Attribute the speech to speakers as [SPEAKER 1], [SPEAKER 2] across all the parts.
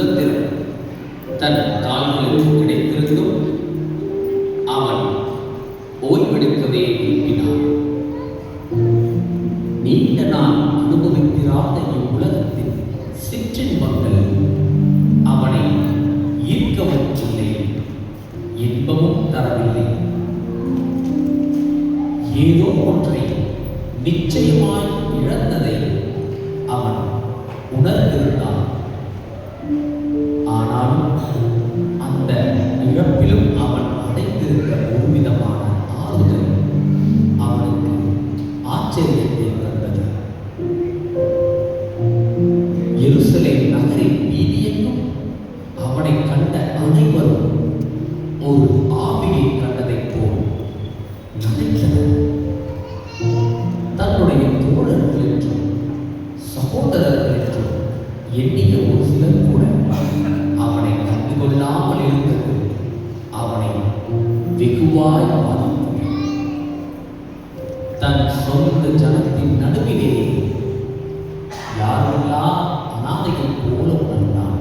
[SPEAKER 1] சுதந்திரம் தன் கால்களுக்கு கிடைத்திருந்தும் அவன் ஓய்வெடுக்கவே விரும்பினான். நீண்ட நாள் அனுபவித்திராத இவ்வுலகத்தின் சிற்றின்பங்கள் அவனை ஈர்க்கவும் இல்லை, இன்பமும் தரவில்லை. ஏதோ ஒன்றை நிச்சயமாய் இழந்ததை அவன் உணர்ந்திருந்தான். ஆனாலும் அந்த இழப்பிலும் அவன் அடைந்திருந்த ஒரு விதமான ஆறுதல் அவனுக்கு ஆச்சரியத்தை தந்தது. எருசலேம் நகரின் வீதியெங்கும் அவனை கண்ட அனைவரும் ஒரு ஆவியை கண்டதைப் போல் நகைத்தனர். தன்னுடைய தோழர்கள் என்றும் சகோதரர்கள் என்றும் எண்ணிய ஒரு சிலர் கூட அவனை கண்டுகொள்ளாமல் இருந்தது அவனை வெகுவாய் பாதித்தது. தன் சொந்த ஜனத்தின் நடுவிலே யாரெல்லாம் அநாதைகள் போல உணர்ந்தான்.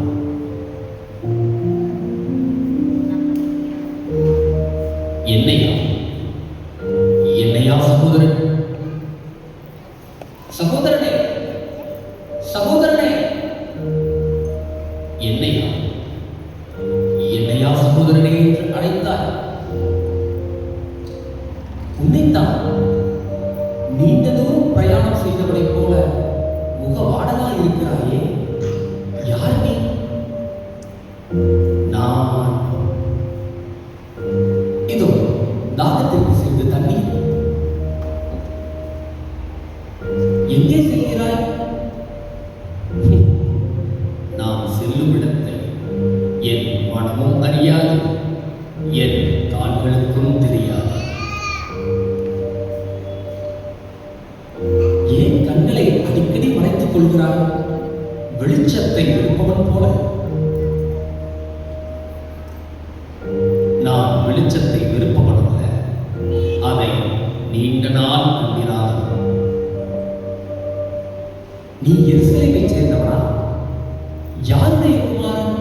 [SPEAKER 1] என்னையா என்னையா சகோதரன், சகோதரனே, சகோதரனே, என்னையா என்னையா சகோதரனே என்று அழைத்தார். உன்னைத்தான் நீண்ட தூரம் பிரயாணம் செய்தவளைப் போல முகவாடலாய் இருக்கிறாயே, யார் நீ? நான் இதோ தாகத்திற்கு சென்று தண்ணீர். எங்கே செல்கிறாய்? நாம் செல்லும் இடத்தில் என் மனமும் அறியாது, என் கால்களுக்கும் தெரியாது. ஏன் கண்களை அடிக்கடி மறைத்துக் கொள்கிறாய்? வெளிச்சத்தை விருப்பவன் போல. நான் வெளிச்சத்தை விருப்பப்படவில்லை, அதை நீண்ட நாள் நம்பினாலும். நீ எருசலேமை சேர்ந்தவனா? யாருடைய குமாரன்?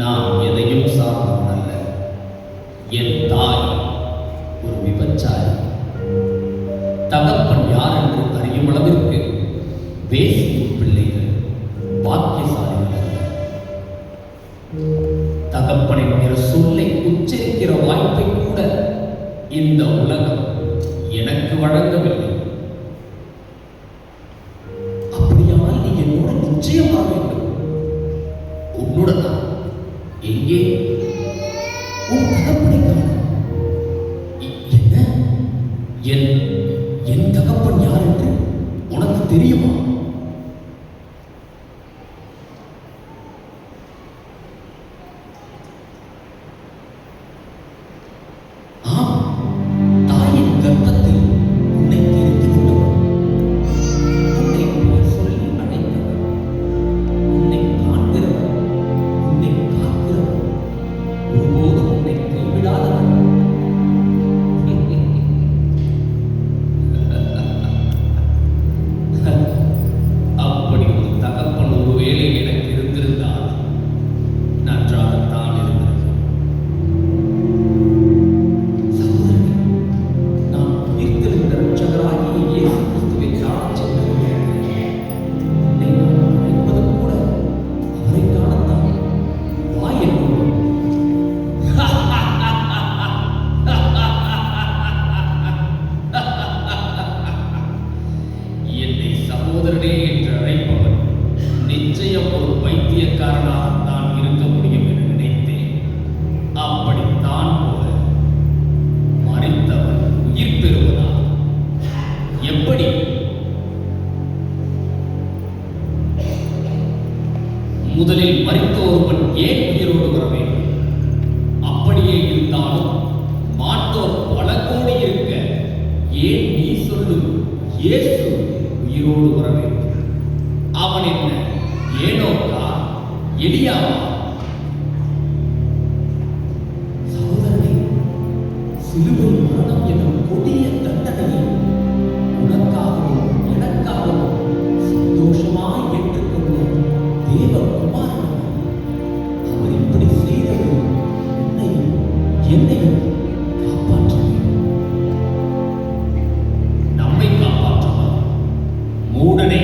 [SPEAKER 1] நான் எதையும் சார்ந்தவன் அல்ல. என் தாய் ஒரு விபச்சாரி. தகப்பன் யார் என்று அறியும் அளவிற்கு வேசியின் பிள்ளைகள் பாக்கியசாலிகள் அல்ல. தகப்பன் என்கிற சொல்லை உச்சரிக்கிற வாய்ப்பை கூட இந்த உலகம் எனக்கு வழங்கவில்லை. அப்படியானால் நீ என்னோட நிச்சயமாக வேண்டும். உன்னுடன் எங்கே உன் தகப்பனை காண? என்ன? என் தகப்பன் யார் என்று உனக்கு தெரியுமா? முதலில் மரித்த ஒருவன் ஏன் உயிரோடு வர வேண்டும்? அப்படியே இருந்தாலும் மாட்டோர் பல கோடி இருக்க ஏன் நீ சொல்லும் இயேசு உயிரோடு வர வேண்டும்? அவன் என்ன ஏனோக்கா எலியாவா? சகோதரனே, சிலுவை மரணம் என்னும் கொடிய தண்டனையை உனக்காகவும் எனக்காகவும் மூடனே,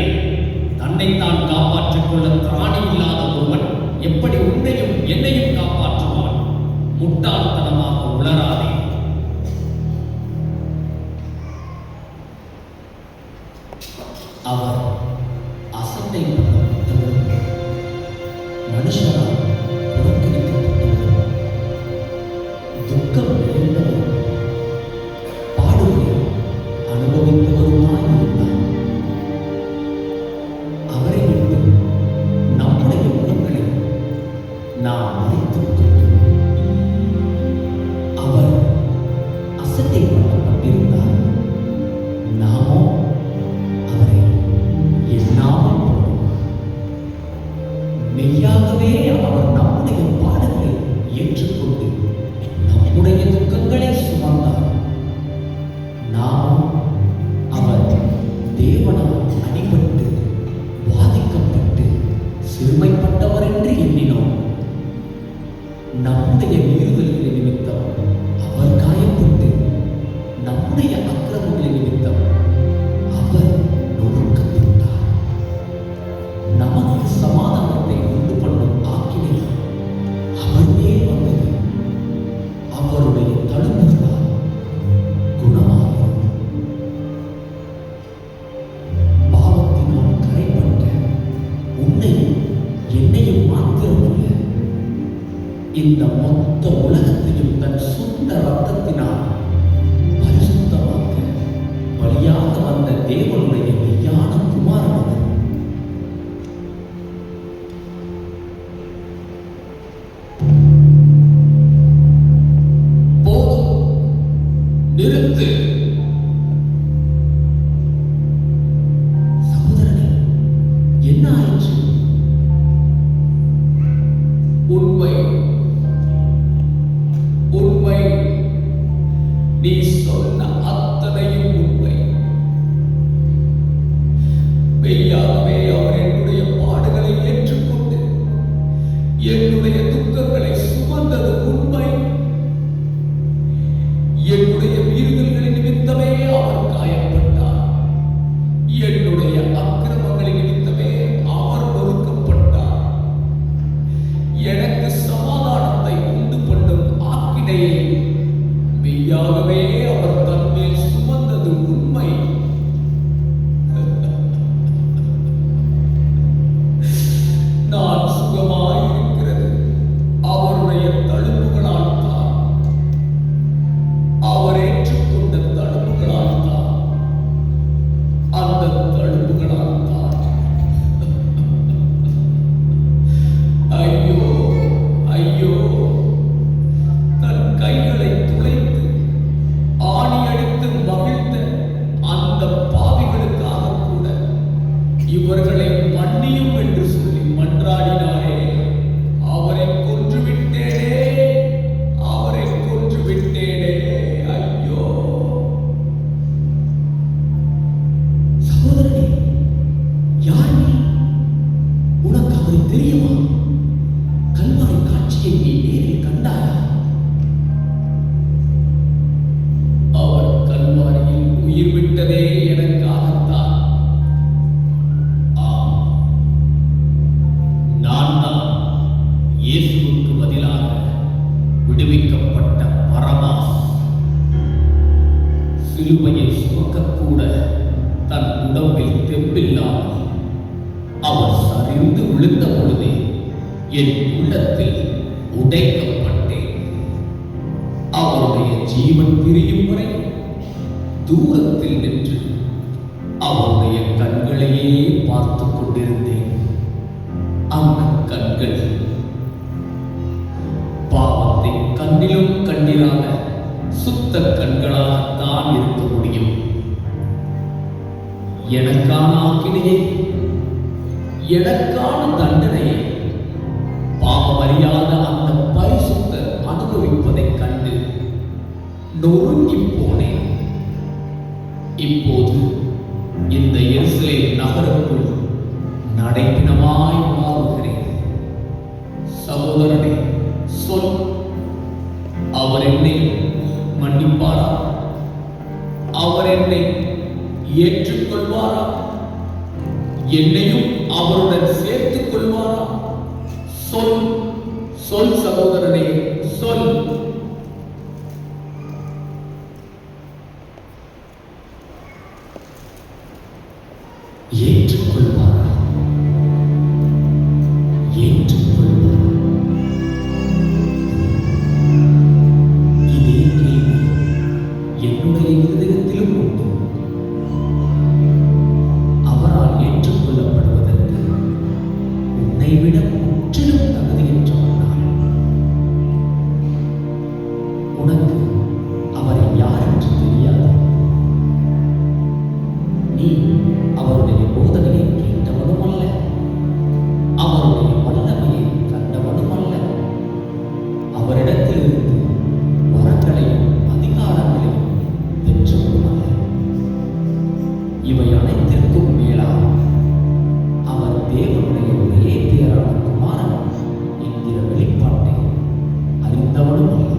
[SPEAKER 1] தன்னைத்தான் காப்பாற்றிக் கொள்ள திராணி இல்லாத ஒருவன் எப்படி உன்னையும் என்னையும் காப்பாற்றுவான்? முட்டாள்தனமாக உளராதே. அவர் அசட்டை பண்ணப்பட்டவர், மனுஷரால் புறக்கணிக்கப்பட்டவர், துக்கம் நிறைந்தவர், பாடுகளை அனுபவித்தவருமாயிருந்தார். அவரை விட்டு நம்முடைய முகங்களை நாம் மறைத்துக் கொண்டோம். அவர் அசட்டை பண்ணப்பட்டிருந்தார், நாமோ அவரை எண்ணாமல் போனோம். மெய்யாகவே அவர் நம்முடைய பாடங்களை ஏற்றுக்கொண்டு நம்முடைய துக்கங்களை சுமந்தார். நாமும் அவர் தேவனால் அடிபட்டு வாதிக்கப்பட்டு சிறுமைப்பட்டவர் என்று எண்ணினோம். நம்முடைய மீறுதல்களின் நிமித்தம் அவர் காயப்பட்டு, நம்முடைய அக்கிரமங்களின் நிமித்தம் அவர் நொறுக்கப்பட்டார். நமக்கு சமாதானத்தை உண்டு பண்ணும் ஆக்கினை அவர் மேல் வந்தது. அவருடைய தழும்புகளால் குணமாகிறது. பாவத்தினால் கரைப்பட்ட உன்னையும் என்னையும் மாத்திரமல்ல, இந்த மொத்த உலகத்தையும் தன் சொந்த ரத்தத்தினால் பரிசுத்தமாக்க பலியாக வந்த தேவனுடைய மெய்யான குமாரன். போதும், நிறுத்து. சகோதரனே, என்ன ஆயிற்று? உண்மை உண்மை, நீ சொன்ன அத்தனையும் உண்மை. மெய்யாகவே அவர் என்னுடைய பாடுகளை ஏற்றுக்கொண்டு என்னுடைய துக்கங்களை சுமந்தது உண்மை. என்னுடைய மீறுதல்களின் நிமித்தமே அவர் காயப்பட்டார். என்னுடைய அக்கிரமங்களின் நிமித்தமே அவர் நொறுக்கப்பட்டார். எனக்கு சமாதானத்தை உண்டு பண்ணும் ஆக்கினையை மெய்யாகவே அவர் தன்மேல் சுமந்தது உண்மை. நான் சுகமாயிருக்கிறது அவருடைய தழும்புகளால் தான். அவர் ஏற்றுக்கொண்ட தழும்புகளால் தான். அந்த தழும்புகளால் தான். ஐயோ ஐயோ, தன் கைகளை துளைத்து ஆணி அடித்து மகிழ்ந்த அந்த பாவிகளுக்காக கூட இவர்களை மன்னியும் என்று சொல்லி மன்றாடினாரே. அவரை கொன்றுவிட்டேனே, அவரை கொன்றுவிட்டேனே. ஐயோ சகோதரனே, யார் நீ? உனக்கு அவரை தெரியுமா? கல்வாரி காட்சியை நீ நேரில் கண்டாயா? அவர் கல்வாரியில் உயிர் விட்டதே எனக்காகத்தான். ஆம், நான் தான் இயேசுவுக்கு பதிலாக விடுவிக்கப்பட்ட பரமாஸ். சிலுவையை சுமக்கக்கூட தன் உடம்பில் தெம்பில்லாமல் அவர் சரிந்து விழுந்த பொழுதே என் உள்ளத்தில் உடைக்கப்பட்டேன். அவருடைய ஜீவன் பிரியும் வரை தூரத்தில் நின்று அவருடைய கண்களையே பார்த்து கொண்டிருந்தேன். அந்த கண்கள் பாவத்தை கண்ணிலும் கண்டிராத சுத்த கண்களாகத்தான் இருக்க முடியும். எனக்கான ஆக்கினையை, எனக்கான தண்டனையை பாவமறியாத அந்த பரிசுத்தர் அனுபவிப்பதைக் கண்டு நொறுங்கி போனேன். இப்போது இந்த எருசலேம் நகருக்குள் நடைப்பிணமாய் வாழ்கிறேன். சகோதரனே, சொல், அவர் என்னை மன்னிப்பாரா? அவர் என்னை ஏற்றுக்கொள்வாரா? என்னையும் அவருடன் சேர்த்துக் கொள்வாரா? சொல் சொல் சகோதரனே, சொல். ஏற்றுக்கொள்வாரா? ஏற்றுக்கொள்வாரா? இதே கேள்வி என்னுடைய இருதயத்திலும் உண்டு. அவரால் ஏற்றுக்கொள்ளப்படுவதற்கு உன்னை விட முற்றிலும் தகுதியற்றவன் நான். உனக்கு அவரை யார் என்று தெரியாது. நீ அவருடைய போதனையை கேட்டவனும் அல்ல, அவருடைய வல்லமையை கண்டவனும் அல்ல, அவரிடத்திலிருந்து வரங்களையும் அதிகாரங்களையும் பெற்றவனும் அல்ல. இவை அனைத்திற்கும் மேலாக அவர் தேவனுடைய ஒரே பேரான குமாரன் என்கிற வெளிப்பாட்டை அறிந்தவனும் அல்ல.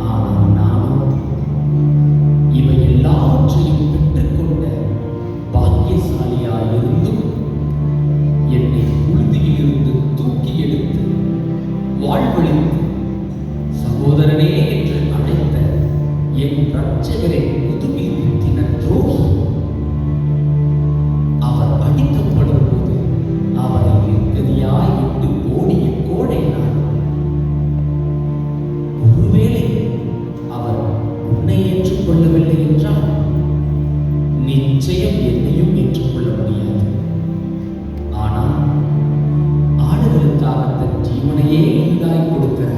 [SPEAKER 1] ஆனால் நானும் இவை எல்லாவற்றையும் பெற்றுக்கொண்ட பாக்கியசாலியாயிருந்தும் என்னை புழுதியிலிருந்து தூக்கி எடுத்து வாழ்வழித்து சகோதரனே என்று அழைத்த என் இரட்சகரை முதுகில் குத்தின துரோகி. அவர் அடிக்கப்படும் போது அவரை நிர்கதியாய் விட்டு ஓடிய கோடை நான். ஒருவேளை அவர் உன்னை ஏற்றுக்கொள்ளவில்லை என்றால் நிச்சயம் என்னையும் ஏற்றுக்கொள்ள முடியாது. ஆனால் ஆடுகளுக்காக தன் ஜீவனையே ஈடாய் கொடுக்கிற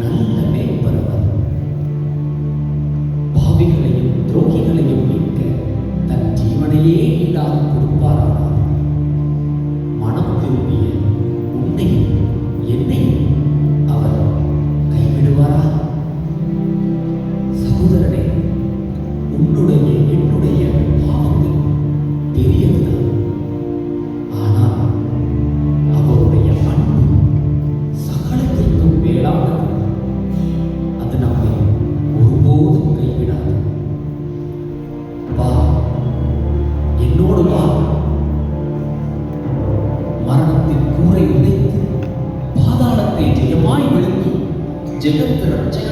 [SPEAKER 1] நல்ல மேய்ப்பர் அவர். பாவிகளையும் துரோகிகளையும் மீட்க தன் ஜீவனையே ஈடாக கொடுப்பாரானால் மனம் திரும்பிய உன்னையும் என்னையும் அவர் கைவிடுவாரா? சகோதரனே, உன்னுடைய என்னுடைய பாவங்கள் பெரியதுதான். ஆனால் அவருடைய அன்பு சகலத்திற்கும் மேலானது. அது நம்மை ஒருபோதும் கைவிடாது. வா, என்னோடு வா. மரணத்தின் கூரை உடைத்து பாதாளத்தை ஜெயமாய் விழுங்கி ஜெகத் ரட்சகர்